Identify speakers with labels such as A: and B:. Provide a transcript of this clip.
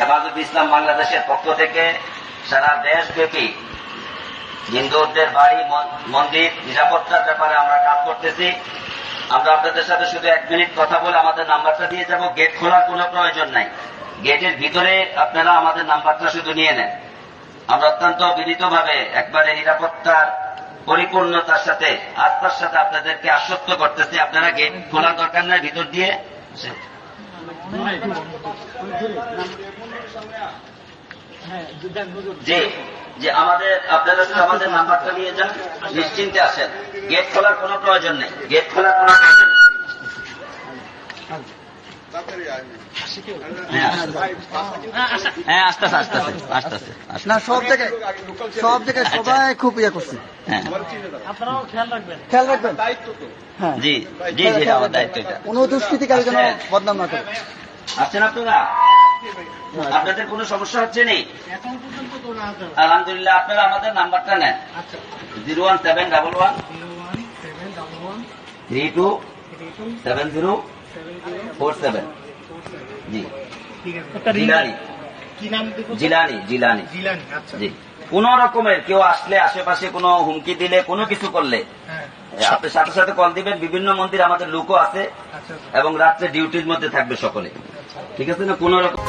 A: হেফাজত ইসলাম বাংলাদেশের পক্ষ থেকে সারা দেশব্যাপী হিন্দুদের বাড়ি মন্দির নিরাপত্তার ব্যাপারে আমরা কাজ করতেছি। আমরা আপনাদের সাথে শুধু 1 মিনিট কথা বলে আমাদের নাম্বারটা দিয়ে যাব। গেট খোলার কোনো প্রয়োজন নাই, গেটের ভিতরে আপনারা আমাদের নাম্বারটা শুধু নিয়ে নেন। আমরা অত্যন্ত বিনীতভাবে একবারে নিরাপত্তার পরিপূর্ণতার সাথে আস্থার সাথে আপনাদেরকে আশ্বস্ত করতেছি, আপনারা গেট খোলার দরকার নাই, ভিতর দিয়ে যে আপনারা আমাদের নাম্বারটা নিয়ে যান, নিশ্চিন্তে আসেন। গেট খোলার কোনো প্রয়োজন নেই, গেট খোলার কোনো প্রয়োজন নেই। হ্যাঁ, আসতেছে
B: না, সব জায়গায় সবাই খুব ইয়ে করছে।
C: আপনারাও খেয়াল রাখবেন।
B: হ্যাঁ,
A: জি জি জি, আমার দায়িত্ব এটা।
B: কোনো দুষ্কৃতিকারী যেন বদনাম না করে।
A: আছেন আপনারা? আপনাদের কোনো সমস্যা হচ্ছে নেই?
C: এখন পর্যন্ত তো না।
A: আলহামদুলিল্লাহ। আপনারা আমাদের নাম্বারটা নেন, 01711 327047। জি, জিলানি। জি, কোন রকমের কেউ আসলে, আশেপাশে কোনো হুমকি দিলে, কোনো কিছু করলে আপনি সাথে সাথে কল দিবেন। বিভিন্ন মন্দির আমাদের লোকও আছে এবং রাত্রে ডিউটির মধ্যে থাকবে সকলে, ঠিক আছে না? কোন রকম